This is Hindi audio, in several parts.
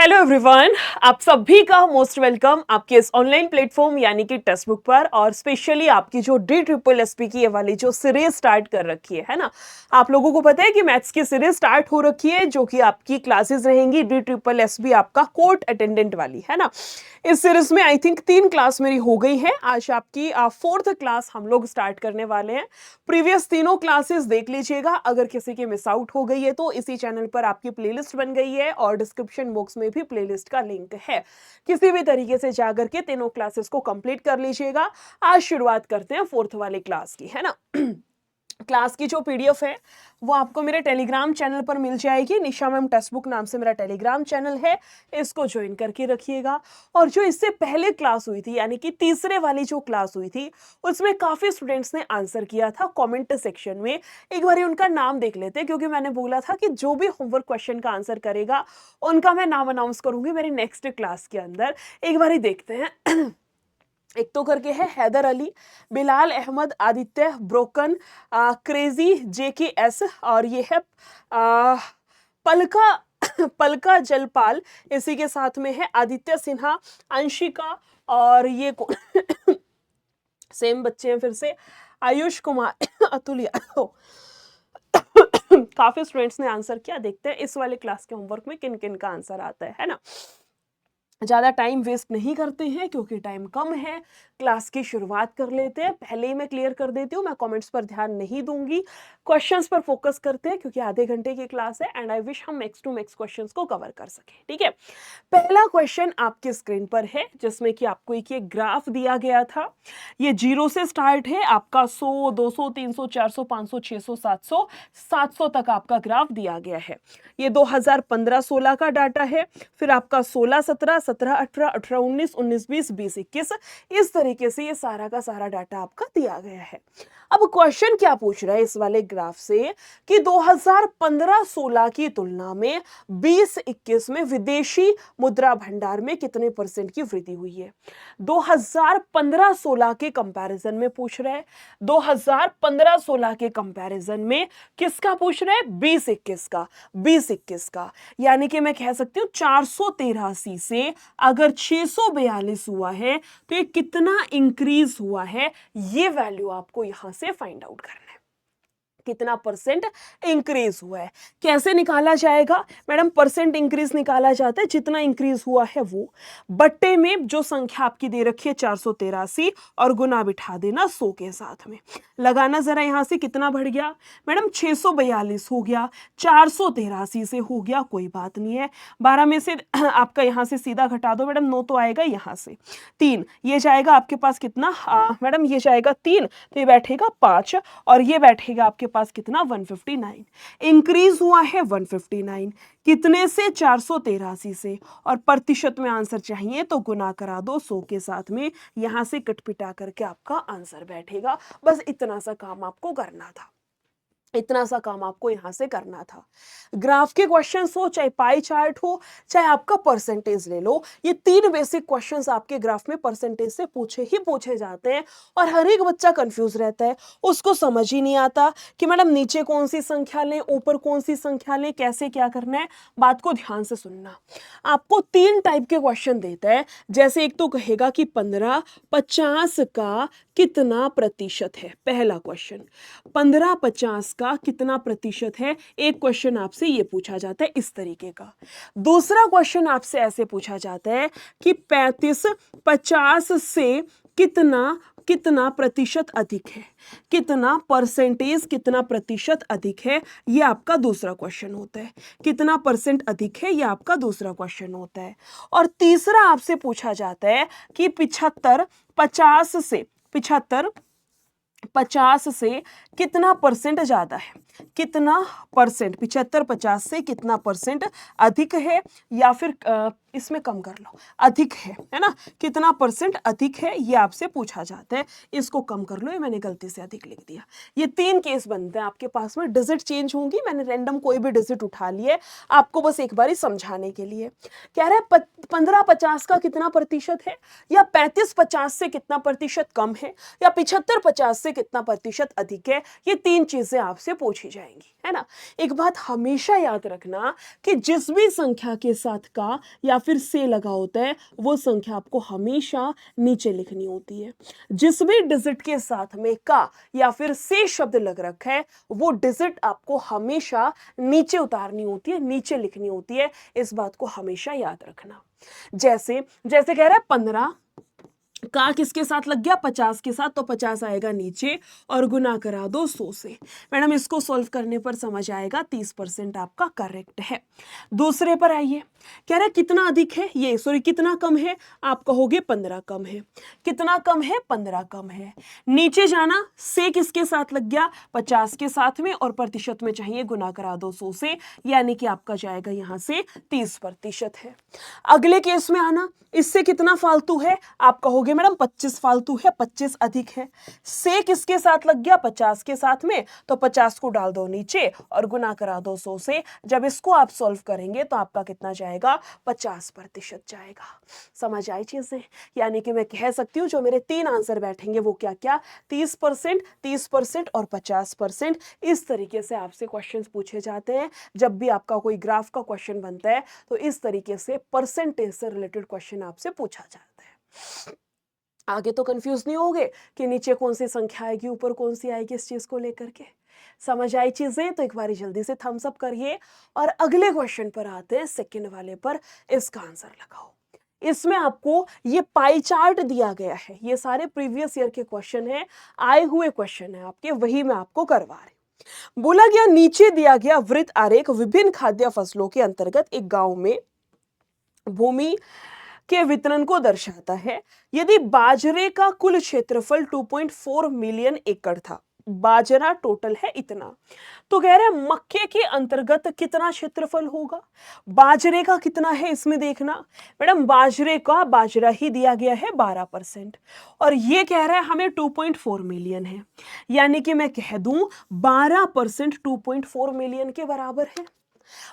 हेलो एवरीवन, आप सभी का मोस्ट वेलकम आपके इस ऑनलाइन प्लेटफॉर्म यानी कि टेक्स्ट बुक पर। और स्पेशली आपकी जो DSSP की ये वाली जो सीरीज स्टार्ट कर रखी है ना, आप लोगों को पता है कि मैथ्स की सीरीज स्टार्ट हो रखी है जो कि आपकी क्लासेस रहेंगी DSSP आपका कोर्ट अटेंडेंट वाली, है ना। इस सीरीज में आई थिंक 3 क्लास मेरी हो गई है। आज आपकी 4th क्लास हम लोग स्टार्ट करने वाले हैं। प्रीवियस तीनों क्लासेस देख लीजिएगा, अगर किसी की मिस आउट हो गई है तो इसी चैनल पर आपकी प्लेलिस्ट बन गई है और डिस्क्रिप्शन बॉक्स में भी प्लेलिस्ट का लिंक है। किसी भी तरीके से जाकर के तीनों क्लासेस को कंप्लीट कर लीजिएगा। आज शुरुआत करते हैं 4th वाली क्लास की, है ना। क्लास की जो पीडीएफ है वो आपको मेरे टेलीग्राम चैनल पर मिल जाएगी। निशा मैम टेक्स्ट बुक नाम से मेरा टेलीग्राम चैनल है, इसको ज्वाइन करके रखिएगा। और जो इससे पहले क्लास हुई थी यानी कि तीसरे वाली जो क्लास हुई थी उसमें काफी स्टूडेंट्स ने आंसर किया था कमेंट सेक्शन में। एक बार उनका नाम देख लेते हैं, क्योंकि मैंने बोला था कि जो भी होमवर्क क्वेश्चन का आंसर करेगा उनका मैं नाम अनाउंस करूंगी मेरी नेक्स्ट क्लास के अंदर। एक बार ही देखते हैं। एक तो करके है Haider Ali, Bilal Ahmed, Aditya, broken, crazy, JKS, और ये है पलका पलका जलपाल। इसी के साथ में है आदित्य सिन्हा, अंशिका, और ये सेम बच्चे हैं फिर से, आयुष कुमार, अतुलिया। काफी स्टूडेंट्स ने आंसर किया। देखते हैं इस वाले क्लास के होमवर्क में किन किन का आंसर आता है ना। ज़्यादा टाइम वेस्ट नहीं करते हैं क्योंकि टाइम कम है, क्लास की शुरुआत कर लेते हैं। पहले ही मैं क्लियर कर देती हूँ, मैं कमेंट्स पर ध्यान नहीं दूंगी, क्वेश्चंस पर फोकस करते हैं क्योंकि आधे घंटे की क्लास है एंड आई विश हम मैक्स टू मैक्स क्वेश्चंस को कवर कर सकें, ठीक है। पहला क्वेश्चन आपके स्क्रीन पर है जिसमें कि आपको एक ये ग्राफ दिया गया था। ये 0 से स्टार्ट है, आपका 100, 200, 300, 400, 500, 600, 700, 700 तक आपका ग्राफ दिया गया है। ये 2015-16 का डाटा है। फिर आपका 16-17, 17-18, 18-19, 19-20, 20-21, इस तरीके से ये सारा का सारा डाटा आपका दिया गया है। अब क्वेश्चन क्या पूछ रहा है इस वाले ग्राफ से कि 2015-16 की तुलना में 20-21 में विदेशी मुद्रा भंडार में कितने % की वृद्धि हुई है। 2015-16 के कंपैरिजन में पूछ रहा है। 2015-16 के कंपैरिजन में किसका पूछ रहा है? 20-21 का। 20-21 का यानी कि मैं कह सकती हूँ 483 से अगर 642 हुआ है तो ये कितना इंक्रीज हुआ है, ये वैल्यू आपको यहां से फाइंड आउट करना है। कितना % इंक्रीज हुआ है, कैसे निकाला जाएगा मैडम? % इंक्रीज निकाला जाता है जितना इंक्रीज हुआ है वो बट्टे में जो संख्या आपकी दे रखी है 483 और गुना बिठा देना 100 के साथ में। लगाना जरा यहां से कितना बढ़ गया मैडम? 642 हो गया, 483 से हो गया, कोई बात नहीं है। 12 में से आपका यहां से सीधा घटा दो मैडम, 9 तो आएगा यहां से, 3 ये जाएगा आपके पास कितना मैडम? ये जाएगा 3, तो ये बैठेगा 5 और ये बैठेगा आपके पास कितना? 159। इंक्रीज हुआ है 159 कितने से? 483 से। और प्रतिशत में आंसर चाहिए तो गुना करा दो 100 के साथ में, यहां से कटपिटा करके आपका आंसर बैठेगा। बस इतना सा काम आपको करना था, इतना सा काम आपको यहां से करना था। ग्राफ के क्वेश्चंस हो, चाहे पाई चार्ट हो, चाहे आपका परसेंटेज ले लो, ये 3 बेसिक क्वेश्चंस आपके ग्राफ में परसेंटेज से पूछे ही पूछे जाते हैं। और हर एक बच्चा कंफ्यूज रहता है, उसको समझ ही नहीं आता कि मैडम नीचे कौन सी संख्या लें, ऊपर कौन सी संख्या लें, कैसे क्या करना है। बात को ध्यान से सुनना। आपको 3 टाइप के क्वेश्चन देता है। जैसे एक तो कहेगा कि 15-50 का कितना प्रतिशत है, पहला क्वेश्चन। 15-50 का कितना प्रतिशत है, एक क्वेश्चन आपसे ये पूछा जाता है इस तरीके का। दूसरा क्वेश्चन आपसे ऐसे पूछा जाता है कि 35-50 से कितना कितना प्रतिशत अधिक है, कितना परसेंटेज, कितना प्रतिशत अधिक है, ये आपका दूसरा क्वेश्चन होता है। कितना % अधिक है, ये आपका दूसरा क्वेश्चन होता है। और तीसरा आपसे पूछा जाता है कि 75-50 से 50 से कितना % ज्यादा है, कितना %, 75-50 से कितना % अधिक है, या फिर इसमें कम कर लो, अधिक है ना, कितना % अधिक है, ये आपसे पूछा जाता है। इसको कम कर लो, ये मैंने गलती से अधिक लिख दिया। ये 3 केस बनते हैं आपके पास में, डिजिट चेंज होंगी, मैंने रैंडम कोई भी डिजिट उठा लिए आपको बस एक बार समझाने के लिए। कह रहे हैं 15-50 का कितना % है, या 35-50 से कितना % कम है, या 75-50 से कितना % अधिक है। ये 3 चीजें आपसे पूछी जाएंगी, है ना। एक बात हमेशा याद रखना कि जिस भी संख्या के साथ का या या फिर से लगा होता है वो संख्या आपको हमेशा नीचे लिखनी होती है। जिस भी डिजिट के साथ में का या फिर से शब्द लग रखा है वो डिजिट आपको हमेशा नीचे उतारनी होती है, नीचे लिखनी होती है। इस बात को हमेशा याद रखना। जैसे जैसे कह रहा है 15 का किसके साथ लग गया, 50 के साथ, तो 50 आएगा नीचे और गुना करा दो 100 से। मैडम इसको सॉल्व करने पर समझ आएगा 30% आपका करेक्ट है। दूसरे पर आइए, कह रहा है कितना अधिक है, ये सॉरी कितना कम है, आप कहोगे 15 कम है। कितना कम है, 15 कम है। नीचे जाना, से किसके साथ लग गया, 50 के साथ में, और प्रतिशत में चाहिए गुना करा दो 100 से, यानी कि आपका जाएगा यहां से 30% है। अगले केस में आना, इससे कितना फालतू है, आप कहोगे मैडम 25 फालतू है, 25 अधिक है। से किसके साथ लग गया, 50 के साथ में, तो 50 को डाल दो नीचे और गुना करा दो 100 से। जब इसको आप सॉल्व करेंगे तो आपका कितना जाएगा, 50% जाएगा। समझ आई चीजें? यानी कि मैं कह सकती हूँ जो मेरे 3 आंसर बैठेंगे वो क्या क्या, 30%, 30% और 50%। इस तरीके से आपसे क्वेश्चंस पूछे जाते हैं। जब भी आपका कोई ग्राफ का क्वेश्चन बनता है तो इस तरीके से परसेंटेज से रिलेटेड क्वेश्चन आपसे पूछा जाता है। आगे तो कंफ्यूज नहीं होगे कि नीचे कौन सी संख्या आएगी, ऊपर कौन सी आएगी, इस चीज को लेकर के समझ आई चीजें? तो एक बार जल्दी से थम्स अप करिए और अगले क्वेश्चन पर आते हैं, सेकंड वाले पर। इसका आंसर लगाओ। इसमें आपको ये पाई चार्ट दिया गया है, ये सारे प्रीवियस ईयर के क्वेश्चन हैं, आए हुए क्वेश्चन है आपके, वही मैं आपको करवा रही हूं। बोला गया नीचे दिया गया वृत्त आरेख विभिन्न खाद्य फसलों के अंतर्गत एक गांव में भूमि के वितरण को दर्शाता है। यदि बाजरे का कुल क्षेत्रफल 2.4 मिलियन एकड़ था, बाजरा टोटल है इतना, तो कह रहे हैं मक्के के अंतर्गत कितना क्षेत्रफल होगा। बाजरे का कितना है इसमें देखना, मैडम बाजरे का, बाजरा ही दिया गया है 12%, और ये कह रहा है हमें 2.4 मिलियन है, यानी कि मैं कह दूं 12% 2.4 मिलियन के बराबर है।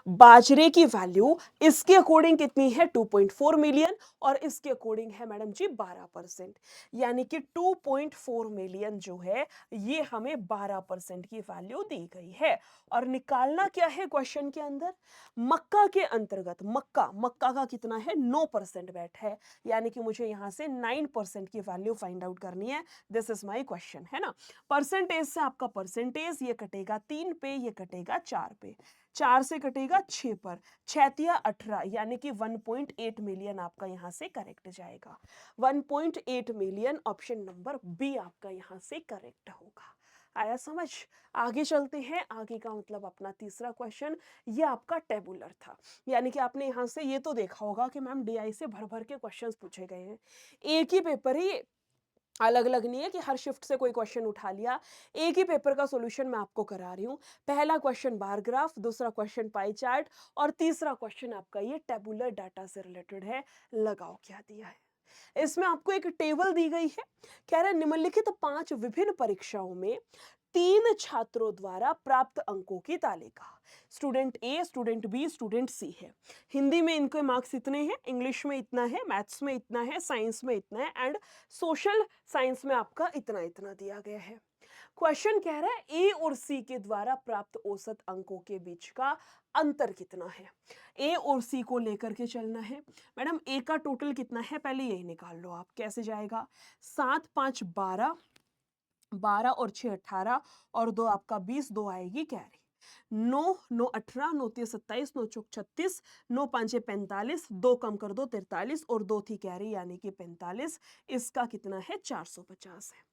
बाजरे की वैल्यू इसके अकॉर्डिंग कितनी है, 2.4 मिलियन, और इसके अकॉर्डिंग है मैडम जी 12%, यानी कि 2.4 मिलियन जो है ये हमें 12% की वैल्यू दी गई है। और निकालना क्या है क्वेश्चन के अंदर, मक्का के अंतर्गत, मक्का मक्का का कितना है, 9% बैठा है, यानी कि मुझे यहां से 9% की वैल्यू फाइंड आउट करनी है। दिस इज माय क्वेश्चन, है ना। परसेंटेज से आपका परसेंटेज, ये कटेगा 3 पे, ये कटेगा 4 पे, 4 से कटेगा 6 पर, 6 18, यानी कि 1.8 मिलियन आपका यहां से करेक्ट जाएगा। 1.8 मिलियन, ऑप्शन नंबर बी आपका यहां से करेक्ट होगा। आया समझ? आगे चलते हैं। आगे का मतलब अपना तीसरा क्वेश्चन, ये आपका टेबुलर था, यानी कि आपने यहां से ये तो देखा होगा कि मैम डीआई से भर भर के क्वेश्चंस पूछे गए हैं। एक ही पेपर है, अलग अलग नहीं है कि हर शिफ्ट से कोई क्वेश्चन उठा लिया। एक ही पेपर का सॉल्यूशन मैं आपको करा रही हूँ। पहला क्वेश्चन बार ग्राफ, दूसरा क्वेश्चन पाई चार्ट, और तीसरा क्वेश्चन आपका ये टेबुलर डाटा से रिलेटेड है। लगाओ क्या दिया है इसमें, आपको एक टेबल दी गई है। कह रहा है निम्नलिखित 5 विभिन्न परीक्षाओं में 3 छात्रों द्वारा प्राप्त अंकों की तालिका, स्टूडेंट ए, स्टूडेंट बी, स्टूडेंट सी है। हिंदी में इनके मार्क्स इतने हैं, इंग्लिश में इतना है, मैथ्स में इतना है, साइंस में इतना है, एंड सोशल साइंस में आपका इतना इतना दिया गया है। क्वेश्चन कह रहा है ए और सी के द्वारा प्राप्त औसत अंकों के बीच का अंतर कितना है। ए और सी को लेकर के चलना है। मैडम ए का टोटल कितना है, पहले यही निकाल लो आप, कैसे जाएगा, 7 5 12, 12 और 6 18, और 2 आपका 20, 2 आएगी कैरी, 9 9 18, 9 3 27, 9 चौक 36, 9 5 45, 2 कम कर दो 43, और 2 थी कैरी यानी कि 45। इसका कितना है, 450 है।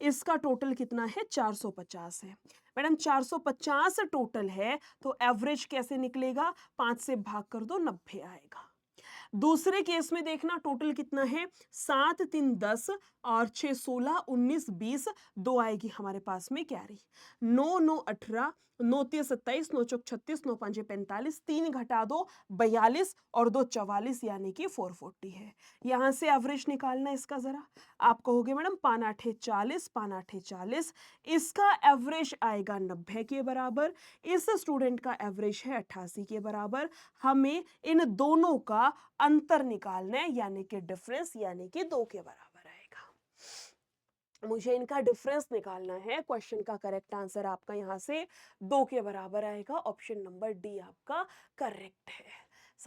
इसका टोटल कितना है, 450 है। मैडम 450 टोटल है, तो एवरेज कैसे निकलेगा, 5 से भाग कर दो, 90 आएगा। दूसरे केस में देखना टोटल कितना है, 7 3 10 और 6 16 19 20, 2 आएगी हमारे पास में कैरी, 9 9 18, 9 3 27, 9 चौक 36, 9 5 45, 3 घटा दो 42, और 2 44, यानी कि 440 है। यहां से एवरेज निकालना इसका जरा, आप कहोगे मैडम 5 8 40, 5 8 40, इसका एवरेज आएगा 90 के बराबर, इस स्टूडेंट का एवरेज है 88 के बराबर। हमें इन दोनों का अंतर निकालना है, यानी कि डिफरेंस, यानी कि 2 के बराबर आएगा। मुझे इनका डिफरेंस निकालना है। क्वेश्चन का करेक्ट आंसर आपका यहां से 2 के बराबर आएगा। ऑप्शन नंबर डी आपका करेक्ट है।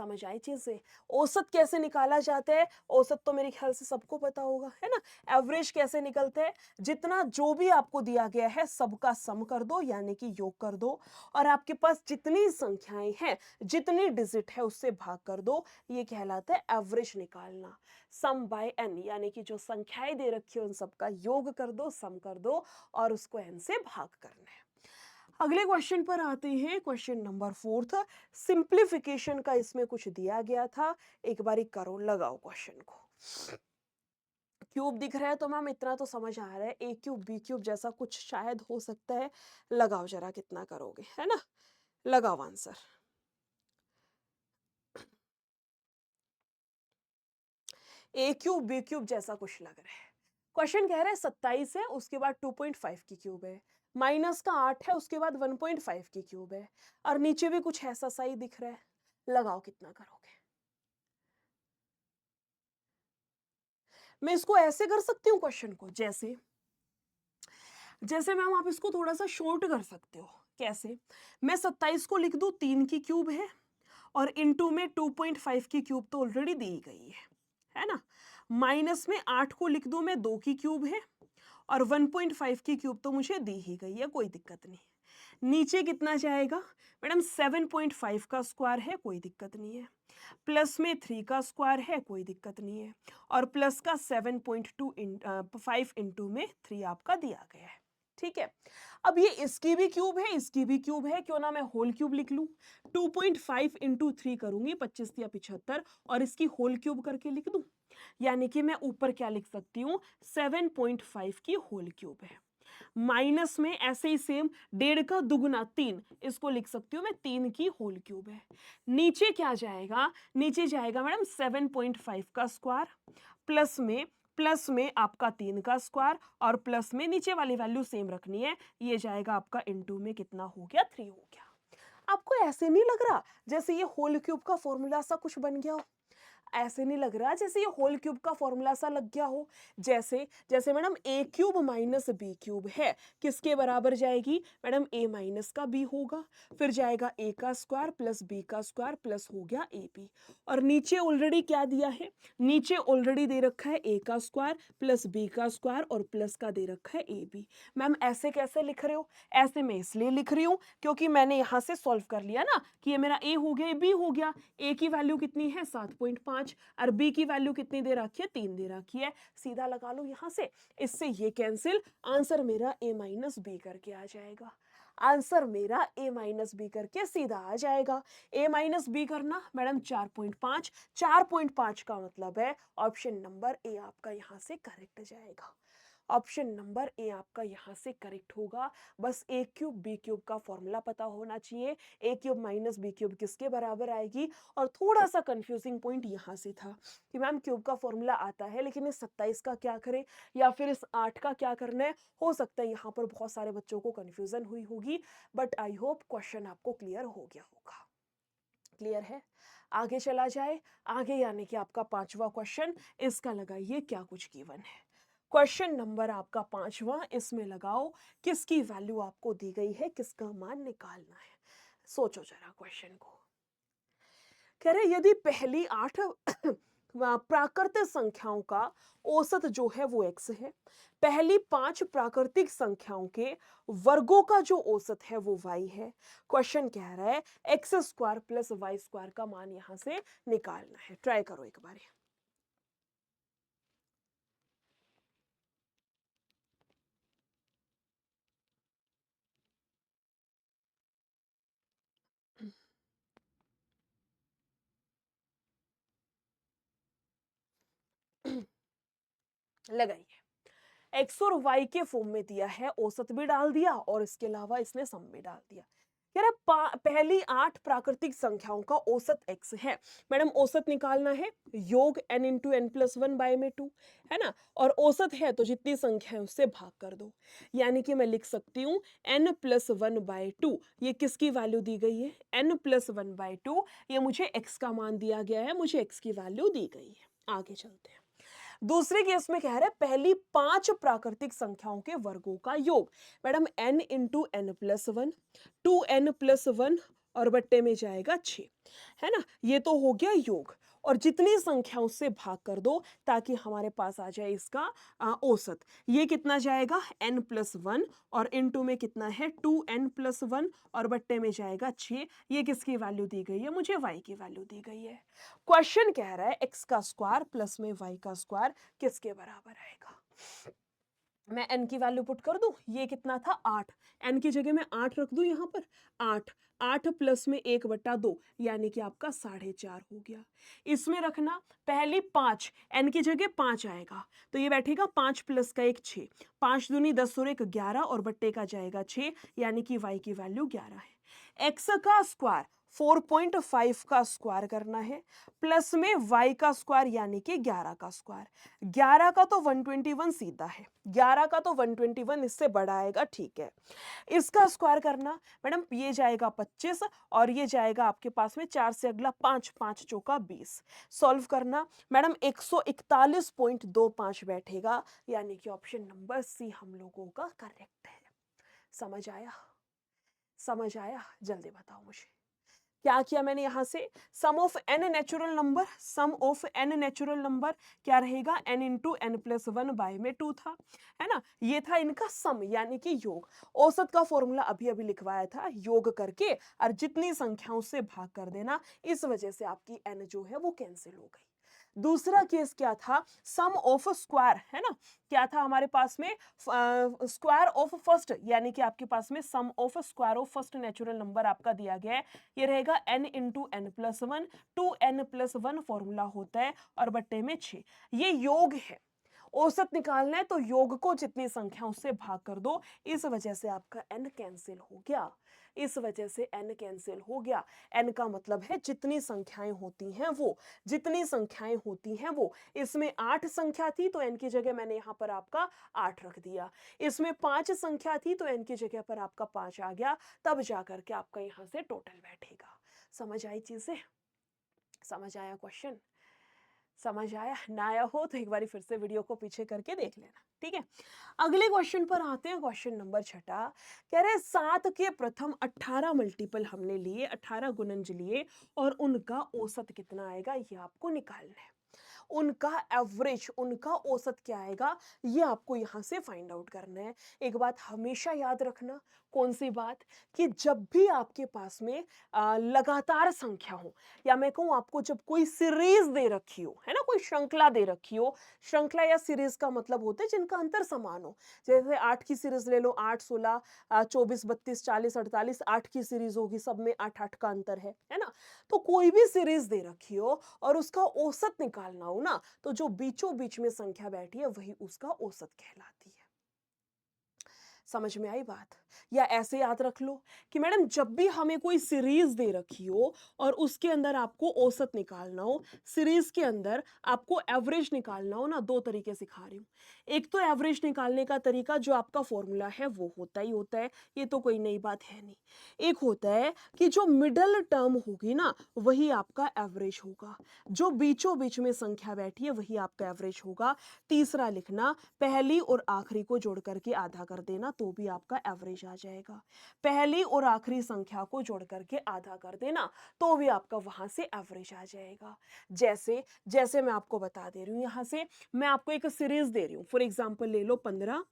समझ आई चीजें? औसत कैसे निकाला जाता है? औसत तो मेरे ख्याल से सबको पता होगा, है ना? एवरेज कैसे निकलते हैं? जितना जो भी आपको दिया गया है सबका सम कर दो, यानी कि योग कर दो, और आपके पास जितनी संख्याएं हैं, जितनी डिजिट है उससे भाग कर दो। ये कहलाता है एवरेज निकालना। सम बाय एन, यानी कि जो संख्याएं दे रखी है उन सबका योग कर दो, सम कर दो, और उसको एन से भाग करना है। अगले क्वेश्चन पर आते हैं, क्वेश्चन नंबर 4। सिंप्लीफिकेशन का इसमें कुछ दिया गया था, एक बारी करो, लगाओ क्वेश्चन को। क्यूब दिख रहा है तो मैम इतना तो समझ आ रहा है, ए क्यूब बी क्यूब जैसा कुछ शायद हो सकता है। लगाओ जरा कितना करोगे, है ना? लगाओ आंसर। ए क्यूब बी क्यूब जैसा कुछ लग रहा है। क्वेश्चन कह रहा है 27 है, उसके बाद 2.5 की क्यूब है, माइनस का 8 है, उसके बाद 1.5 की क्यूब है, और नीचे भी कुछ ऐसा सा ही दिख रहा है। लगाओ कितना करोगे। मैं इसको ऐसे कर सकती हूँ क्वेश्चन को, जैसे जैसे मैम आप इसको थोड़ा सा शॉर्ट कर सकते हो। कैसे? मैं 27 को लिख दूं 3 की क्यूब है, और इनटू में 2.5 की क्यूब तो ऑलरेडी दी गई है ना? माइनस में 8 को लिख दूं मैं 2 की क्यूब है, और 1.5 की क्यूब तो मुझे दी ही गई है, कोई दिक्कत नहीं है। नीचे कितना जाएगा मैडम? 7.5 का स्क्वायर है, कोई दिक्कत नहीं है। प्लस में 3 का स्क्वायर है, कोई दिक्कत नहीं है, और प्लस का 7.5 इंटू में 3 आपका दिया गया है। ठीक है, अब ये इसकी भी क्यूब है, इसकी भी क्यूब है, क्यों ना मैं होल क्यूब लिख लूं। 2.5 इंटू 3 करूंगी, 25 या 75, और इसकी होल क्यूब करके लिख दूं। यानी कि मैं ऊपर क्या लिख सकती हूँ? 7.5 की होल क्यूब है। माइनस में ऐसे ही सेम 1.5 का दुगुना 3, इसको लिख सकती हूँ मैं 3 की होल क्यूब है। नीचे क्या जाएगा? नीचे जाएगा मैडम 7.5 का स्क्वायर, प्लस में आपका 3 का स्क्वायर, और प्लस में नीचे वाली वैल्यू सेम रखनी है, ये जाएगा आपका इनटू में कितना हो गया? 3 हो गया। आपको ऐसे नहीं लग रहा जैसे ये होल क्यूब का फॉर्मूला सा कुछ बन गया हो? ऐसे नहीं लग रहा जैसे ये होल क्यूब का फॉर्मूला सा लग गया हो? जैसे जैसे मैडम ए क्यूब माइनस बी क्यूब है, किसके बराबर जाएगी मैडम? ए माइनस का बी होगा, फिर जाएगा ए का स्क्वायर प्लस बी का स्क्वायर प्लस हो गया ए बी, और नीचे ऑलरेडी क्या दिया है? नीचे ऑलरेडी दे रखा है ए का स्क्वायर प्लस बी का स्क्वायर और प्लस का दे रखा है ए बी। मैम ऐसे कैसे लिख रहे हो? ऐसे मैं इसलिए लिख रही हूँ क्योंकि मैंने यहाँ से सॉल्व कर लिया ना कि ये मेरा ए हो गया, बी हो गया। ए की वैल्यू कितनी है? 7.5, और बी की वैल्यू कितनी दे रखी है? 3 दे रखी है। सीधा लगा लो यहाँ से, इससे ये कैंसिल, आंसर मेरा ए माइनस बी करके आ जाएगा। आंसर मेरा ए माइनस बी करके सीधा आ जाएगा। ए माइनस बी करना मैडम 4.5, 4.5 का मतलब है ऑप्शन नंबर ए आपका यहाँ से करेक्ट जाएगा। ऑप्शन नंबर ए आपका यहाँ से करेक्ट होगा। बस ए क्यूब बी क्यूब का फॉर्मूला पता होना चाहिए, ए क्यूब माइनस बी क्यूब किसके बराबर आएगी। और थोड़ा सा कंफ्यूजिंग पॉइंट यहाँ से था कि मैम क्यूब का फॉर्मूला आता है लेकिन इस 27 का क्या करें या फिर इस 8 का क्या करना है। हो सकता है यहाँ पर बहुत सारे बच्चों को कंफ्यूजन हुई होगी, बट आई होप क्वेश्चन आपको क्लियर हो गया होगा। क्लियर है? आगे चला जाए। आगे यानी कि आपका 5वां क्वेश्चन, इसका लगाइए क्या कुछ गिवन है। क्वेश्चन नंबर आपका 5वां, इसमें लगाओ किसकी वैल्यू आपको दी गई है, किसका मान निकालना है। सोचो जरा क्वेश्चन को। कह रहे यदि पहली 8 प्राकृतिक संख्याओं का औसत जो है वो x है, पहली 5 प्राकृतिक संख्याओं के वर्गों का जो औसत है वो y है। क्वेश्चन कह रहा है x square plus y square का मान यहां से निकालना है। ट्राई करो एक बार। लगाइए। एक्स और वाई के फॉर्म में दिया है, औसत भी डाल दिया और इसके अलावा इसने सम भी डाल दिया। कह रहा है पहली 8 प्राकृतिक संख्याओं का औसत x है। मैडम औसत निकालना है, योग n into n plus 1 by में 2, है ना? और औसत है तो जितनी संख्या है उससे भाग कर दो, यानी कि मैं लिख सकती हूँ n प्लस 1 बाय 2। ये किसकी वैल्यू दी गई है? n plus 1 by 2। ये मुझे x का मान दिया गया है, मुझे x की वैल्यू दी गई है। आगे चलते हैं। दूसरे केस में कह रहा है पहली 5 प्राकृतिक संख्याओं के वर्गों का योग। Madam n into n plus 1, 2n plus 1 और बट्टे में जाएगा 6, है ना। ये तो हो गया योग, और जितनी संख्या उससे भाग कर दो ताकि हमारे पास आ जाए इसका औसत। ये कितना जाएगा n+1, और इनटू में कितना है 2n+1, और बट्टे में जाएगा 6। ये किसकी वैल्यू दी गई है, मुझे y की वैल्यू दी गई है। क्वेश्चन कह रहा है x का स्क्वायर प्लस में y का स्क्वायर किसके बराबर आएगा। मैं n की वैल्यू पुट कर दूं, ये कितना था 8, n की जगह मैं 8 रख दूं यहाँ पर, 8, 8 प्लस में 1/2 यानी कि आपका 4.5 हो गया। इसमें रखना पहली 5, n की जगह 5 आएगा तो ये बैठेगा 5 प्लस का 1 6, 5 दूनी 10 और 1 11, और बट्टे का जाएगा 6 यानी कि y की वैल्यू 11 है। x का स्क्वायर 4.5 का स्क्वायर करना है, प्लस में y का स्क्वायर यानी कि 11 का स्क्वायर। 11 का तो 121 सीधा है, 11 का तो 121 इससे बड़ा आएगा, ठीक है। इसका स्क्वायर करना मैडम, ये जाएगा 25 और ये जाएगा आपके पास में 4 से अगला 5, 5 चौका 20। सॉल्व करना मैडम 141.25 बैठेगा, यानी कि ऑप्शन नंबर सी हम लोगों का करेक्ट है। समझ आया, समझ आया, जल्दी बताओ मुझे क्या किया मैंने यहां से। Sum of n natural number, sum of n natural number क्या रहेगा, n इंटू n+1 बाय में 2 था, है ना। ये था इनका सम यानी कि योग। औसत का फॉर्मूला अभी अभी लिखवाया था, योग करके और जितनी संख्याओं से भाग कर देना, इस वजह से आपकी n जो है वो कैंसिल हो गई। दूसरा केस क्या था, सम ऑफ स्क्वायर, है ना। क्या था हमारे पास में, स्क्वायर ऑफ फर्स्ट, यानी कि आपके पास में sum of square of first natural number आपका दिया गया है। ये रहेगा n into n+1, 2n+1 formula होता है, और बट्टे में 6। ये योग है, औसत निकालना है तो योग को जितनी संख्या उससे भाग कर दो, इस वजह से आपका n कैंसिल हो गया, इस वजह से n कैंसिल हो गया। n का मतलब है जितनी संख्याएं होती हैं वो, जितनी संख्याएं होती हैं वो। इसमें 8 संख्या थी तो n की जगह मैंने यहां पर आपका 8 रख दिया, इसमें 5 संख्या थी तो n की जगह पर आपका 5 आ गया, तब जाकर के आपका यहां से टोटल बैठेगा। समझ आई चीजें, समझ आया क्वेश्चन, समझ आया ना आया हो तो एक बार फिर से वीडियो को पीछे करके देख लेना, ठीक है। अगले क्वेश्चन पर आते हैं, क्वेश्चन नंबर 6। कह रहे 7 के प्रथम 18 मल्टीपल हमने लिए, 18 गुणज लिए, और उनका औसत कितना आएगा ये आपको निकालना है। उनका एवरेज, उनका औसत क्या आएगा ये आपको यहां से फाइंड आउट करना है। एक बात हमेशा याद रखना, कौन सी बात, कि जब भी आपके पास में लगातार संख्या हो, या मैं कहूं आपको जब कोई सीरीज दे रखी हो, है ना, कोई श्रृंखला दे रखी हो, श्रृंखला या सीरीज का मतलब होता है जिनका अंतर समान हो। जैसे 8 की सीरीज ले लो, 8 16 24 32 40 48, 8 की सीरीज होगी, सब में 8 8 का अंतर है ना। तो कोई भी सीरीज दे रखी हो और उसका औसत निकालना हो ना, तो जो बीचों बीच में संख्या बैठी है वही उसका औसत कहलाती है। समझ में आई बात। या ऐसे याद रख लो कि मैडम जब भी हमें कोई सीरीज दे रखी हो और उसके अंदर आपको औसत निकालना हो, सीरीज के अंदर आपको एवरेज निकालना हो ना, 2 तरीके सिखा रही हूं। एक तो एवरेज निकालने का तरीका जो आपका फॉर्मूला है वो होता ही होता है, ये तो कोई नई बात है नहीं। एक होता है कि जो मिडल टर्म होगी ना वही आपका एवरेज होगा, जो बीचों बीच में संख्या बैठी है वही आपका एवरेज होगा। तीसरा लिखना, पहली और आखिरी को जोड़ करके आधा कर देना तो भी आपका एवरेज आ जाएगा। पहली और आखिरी संख्या को जोड़ करके आधा कर देना तो भी आपका वहां से एवरेज आ जाएगा। जैसे जैसे मैं आपको बता दे रही हूं, यहां से मैं आपको एक सीरीज दे रही हूं, फॉर एग्जांपल ले लो 15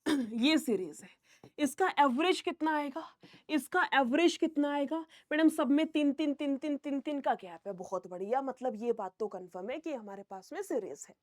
ये सीरीज है, इसका एवरेज कितना आएगा, इसका एवरेज कितना आएगा मैडम, सब में 3 3 3 3 3 3 का गैप है, बहुत बढ़िया। मतलब ये बात तो कंफर्म है कि हमारे पास में सीरीज है।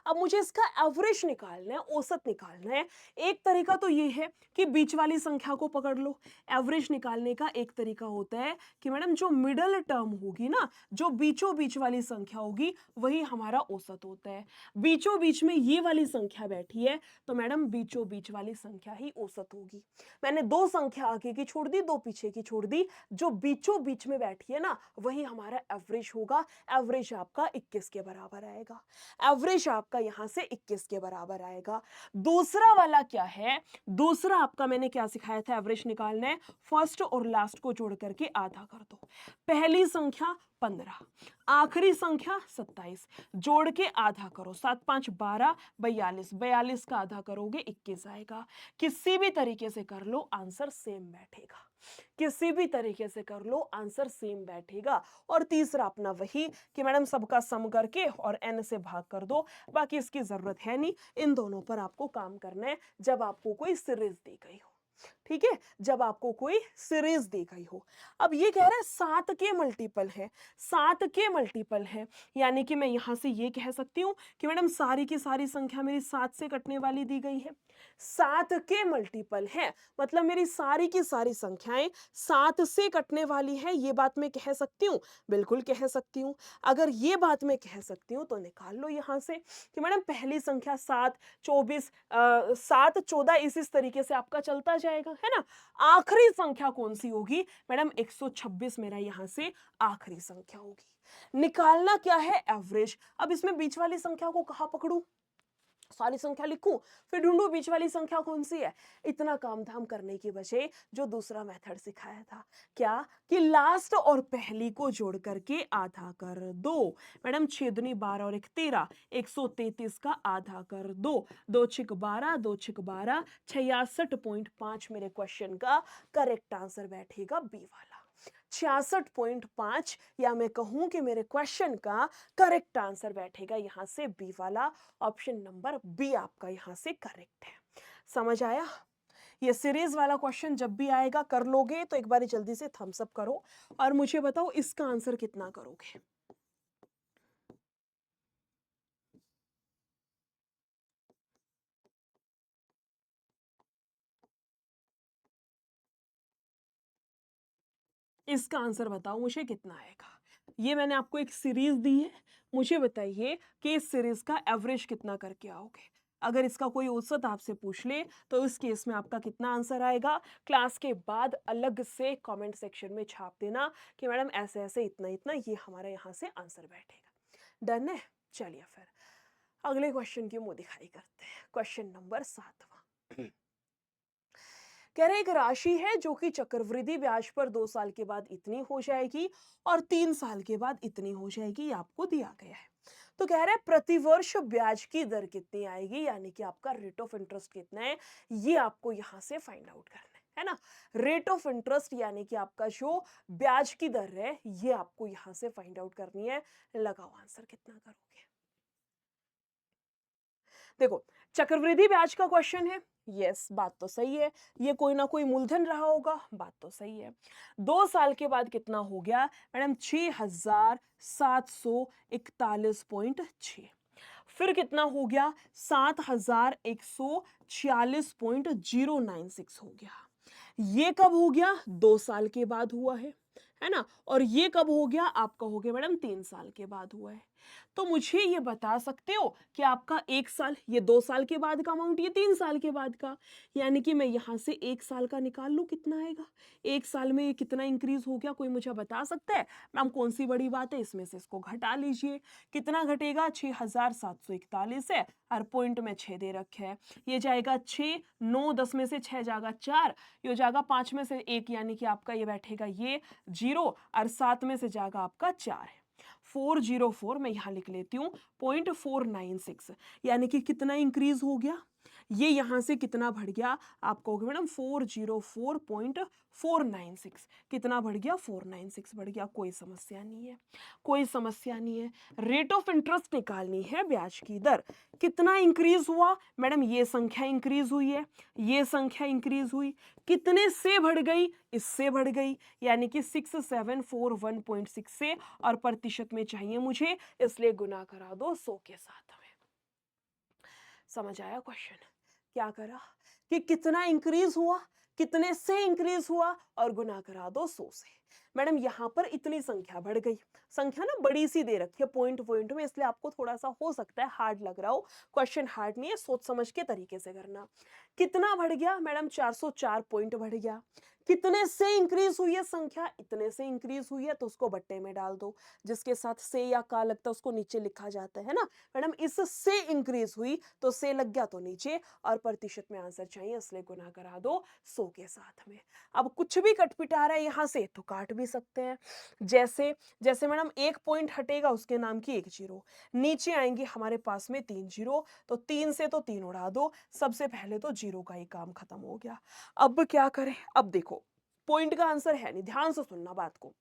अब मुझे इसका एवरेज निकालना है, औसत निकालना है। एक तरीका तो ये है कि बीच वाली संख्या को पकड़ लो। एवरेज निकालने का एक तरीका होता है कि मैडम जो मिडल टर्म होगी ना, जो बीचों बीच वाली संख्या होगी वही हमारा औसत होता है। बीचों बीच में ये वाली संख्या बैठी है तो मैडम बीचों बीच वाली संख्या ही औसत होगी। मैंने 2 संख्या आगे की छोड़ दी, 2 पीछे की छोड़ दी, जो बीचों बीच में बैठी है ना वही हमारा एवरेज होगा। एवरेज आपका 21 के बराबर आएगा, एवरेज आपका यहां से 21 के बराबर आएगा। दूसरा वाला क्या है, दूसरा आपका मैंने क्या सिखाया था, एवरेज निकालना है, फर्स्ट और लास्ट को जोड़ करके आधा कर दो। पहली संख्या 15, आखिरी संख्या 27, जोड़ के आधा करो, 7 5 12, 42, 42 का आधा करोगे 21 आएगा। किसी भी तरीके से कर लो आंसर सेम बैठेगा, किसी भी तरीके से कर लो आंसर सेम बैठेगा। और तीसरा अपना वही कि मैडम सबका सम करके और n से भाग कर दो, बाकी इसकी जरूरत है नहीं। इन दोनों पर आपको काम करना है जब आपको कोई सीरीज दी गई हो, ठीक है, जब आपको कोई सीरीज दी गई हो। अब ये कह रहा है 7 के मल्टीपल है, 7 के मल्टीपल है, यानी कि मैं यहां से ये कह सकती हूं कि मैडम सारी की सारी संख्या मेरी 7 से कटने वाली दी गई है। 7 के मल्टीपल है मतलब मेरी सारी की सारी संख्याएं 7 से कटने वाली है, ये बात मैं कह सकती हूँ, बिल्कुल कह सकती हूँ। अगर ये बात मैं कह सकती हूँ तो निकाल लो यहां से कि मैडम पहली संख्या 7 24 7 14 इस तरीके से आपका चलता जाएगा, है ना। आखिरी संख्या कौन सी होगी मैडम, 126 मेरा यहां से आखिरी संख्या होगी। निकालना क्या है, एवरेज। अब इसमें बीच वाली संख्या को कहां पकड़ूं, सारी संख्या लिखूं फिर ढूंढूं बीच वाली संख्या कौन सी है। इतना काम धाम करने की बजाय जो दूसरा मेथड सिखाया था, क्या कि लास्ट और पहली को जोड़ करके आधा कर दो। मैडम 6 दूनी 12 और 1 13, 133 का आधा कर दो, 2 छिक 12, 2 छिक 12, 66.5 मेरे क्वेश्चन का करेक्ट आंसर बैठेगा बी वाला। 66.5 या मैं कहूं कि मेरे क्वेश्चन का करेक्ट आंसर बैठेगा यहां से बी वाला, ऑप्शन नंबर बी आपका यहां से करेक्ट है। समझ आया। ये सीरीज वाला क्वेश्चन जब भी आएगा कर लोगे तो एक बार जल्दी से थम्स अप करो और मुझे बताओ इसका आंसर कितना करोगे। इसका आंसर बताओ मुझे कितना आएगा। ये मैंने आपको एक सीरीज दी है, मुझे बताइए कि इस सीरीज का एवरेज कितना करके आओगे। अगर इसका कोई औसत आपसे पूछ ले तो इस केस में आपका कितना आंसर आएगा, क्लास के बाद अलग से कमेंट सेक्शन में छाप देना कि मैडम ऐसे ऐसे इतना इतना ये हमारा यहाँ से आंसर बैठेगा। डन है। चलिए फिर अगले क्वेश्चन की मुंह दिखाई करते हैं। क्वेश्चन नंबर 7वां कह रहे एक राशि है जो कि चक्रवृद्धि ब्याज पर 2 साल के बाद इतनी हो जाएगी और 3 साल के बाद इतनी हो जाएगी, ये आपको दिया गया है। तो कह रहे हैं प्रतिवर्ष ब्याज की दर कितनी आएगी, यानी कि आपका रेट ऑफ इंटरेस्ट कितना है, ये आपको यहां से फाइंड आउट करना है ना। रेट ऑफ इंटरेस्ट यानी कि आपका जो ब्याज की दर है ये आपको यहां से फाइंड आउट करनी है। लगाओ आंसर कितना करोगे। देखो चक्रवृद्धि ब्याज का क्वेश्चन है, यस बात तो सही है, ये कोई ना कोई मूलधन रहा होगा, बात तो सही है। 2 साल के बाद कितना हो गया मैडम, 6741.6, फिर कितना हो गया 7146.096 हो गया। ये कब हो गया, 2 साल के बाद हुआ है ना। और ये कब हो गया, आपका हो गया मैडम 3 साल के बाद हुआ है। तो मुझे ये बता सकते हो कि आपका 1 साल, ये 2 साल के बाद का अमाउंट, ये 3 साल के बाद का, यानी कि मैं यहां से 1 साल का निकाल लूं कितना आएगा। 1 साल में ये कितना इंक्रीज हो गया, कोई मुझे बता सकता है। मैम कौन सी बड़ी बात है, इसमें से इसको घटा लीजिए, कितना घटेगा 6741 है और पॉइंट में 6 दे रखे है, ये जाएगा 6, 9 10 में से 6 जाएगा 4, ये हो जाएगा 5 में से 1 यानी कि आपका ये बैठेगा ये 0 और 7 में से जाएगा आपका 4 है 404, मैं यहां लिख लेती हूं 0.496, यानी कि कितना इंक्रीज हो गया, ये यहां से कितना बढ़ गया, आप कहोगे मैडम 404.496, कितना बढ़ गया 496 बढ़ गया। कोई समस्या नहीं है, कोई समस्या नहीं है। रेट ऑफ इंटरेस्ट निकालनी है, ब्याज की दर कितना इंक्रीज हुआ मैडम, ये संख्या इंक्रीज हुई है, ये संख्या इंक्रीज हुई, कितने से बढ़ गई, इससे बढ़ गई, यानी कि 6741.6 से, और प्रतिशत में चाहिए मुझे इसलिए गुना करा दो 100 के साथ में। समझ आया क्वेश्चन, क्या करा कि कितना इंक्रीज हुआ, कितने से इंक्रीज हुआ और गुना करा दो 100 से। मैडम यहां पर इतनी संख्या बढ़ गई, संख्या ना बड़ी सी दे रखी है पॉइंट पॉइंट में, इसलिए आपको थोड़ा सा हो सकता है हार्ड लग रहा हो, क्वेश्चन हार्ड नहीं है, सोच समझ के तरीके से करना। कितना बढ़ गया मैडम, 404 पॉइंट बढ़ गया। कितने से इंक्रीज हुई है संख्या, इतने से इंक्रीज हुई है तो उसको बट्टे में डाल दो, जिसके साथ से या का लगता है उसको नीचे लिखा जाता है ना। मैडम इससे इंक्रीज हुई तो से लग गया तो नीचे, और प्रतिशत में आंसर चाहिए इसलिए गुना करा दो 100 के साथ में। अब कुछ भी कटपिटा रहा है यहाँ से तो काट भी सकते हैं। जैसे जैसे मैडम एक पॉइंट हटेगा उसके नाम की एक जीरो, नीचे आएंगे हमारे पास में 3 जीरो, तो 3 से तो 3 उड़ा दो, सबसे पहले तो जीरो का ही काम खत्म हो गया। अब क्या करें, अब देखो पॉइंट का आंसर है नहीं, ध्यान से सुनना बात को।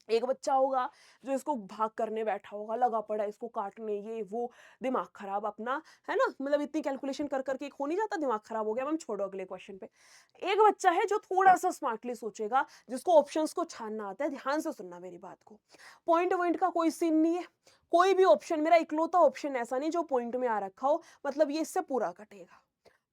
एक बच्चा होगा जो इसको भाग करने बैठा होगा, लगा पड़ा है इसको काटने, ये वो, दिमाग खराब अपना, है ना, मतलब इतनी कैलकुलेशन कर करके एक हो नहीं जाता, दिमाग खराब हो गया। हम छोड़ो अगले क्वेश्चन पे। एक बच्चा है जो थोड़ा सा स्मार्टली सोचेगा, जिसको ऑप्शंस को छानना आता है, ध्यान से सुनना मेरी बात को। पॉइंट वॉइंट का कोई सीन नहीं है, कोई भी ऑप्शन, मेरा इकलौता ऑप्शन ऐसा नहीं जो पॉइंट में आ रखा हो, मतलब ये इससे पूरा कटेगा,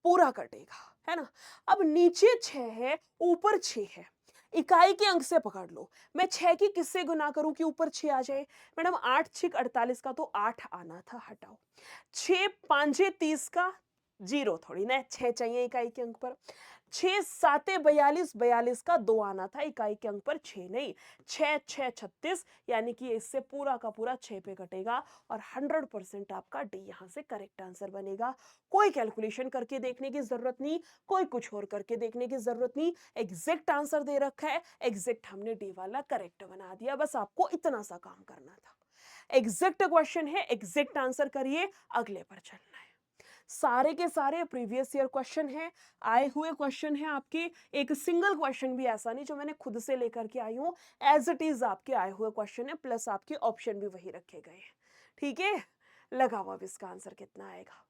पूरा कटेगा, है ना। अब नीचे 6 है, ऊपर 6 है, इकाई के अंक से पकड़ लो। मैं 6 की किससे गुना करूं कि ऊपर 6 आ जाए? मैडम 8 6 48 का तो 8 आना था, हटाओ। 6 5 30 का, जीरो थोड़ी ना, 6 चाहिए इकाई के अंक पर। 6 7 42, 42 का 2 आना था इकाई के अंक पर, 6 नहीं। 6 6 36, यानी कि इससे पूरा का पूरा 6 पे कटेगा, और 100% आपका डी यहां से करेक्ट आंसर बनेगा। कोई कैलकुलेशन करके देखने की जरूरत नहीं, कोई कुछ और करके देखने की जरूरत नहीं, एग्जैक्ट आंसर दे रखा है, एग्जैक्ट हमने डी वाला करेक्ट बना दिया, बस आपको इतना सा काम करना था। एग्जैक्ट क्वेश्चन है, एग्जैक्ट आंसर करिए, अगले पर चलना है। सारे के सारे प्रीवियस ईयर क्वेश्चन है, आए हुए क्वेश्चन है आपके, एक सिंगल क्वेश्चन भी ऐसा नहीं जो मैंने खुद से लेकर के आई हूं, एज इट इज आपके आए हुए क्वेश्चन है, प्लस आपके ऑप्शन भी वही रखे गए हैं। ठीक है, लगाओ अब इसका आंसर कितना आएगा।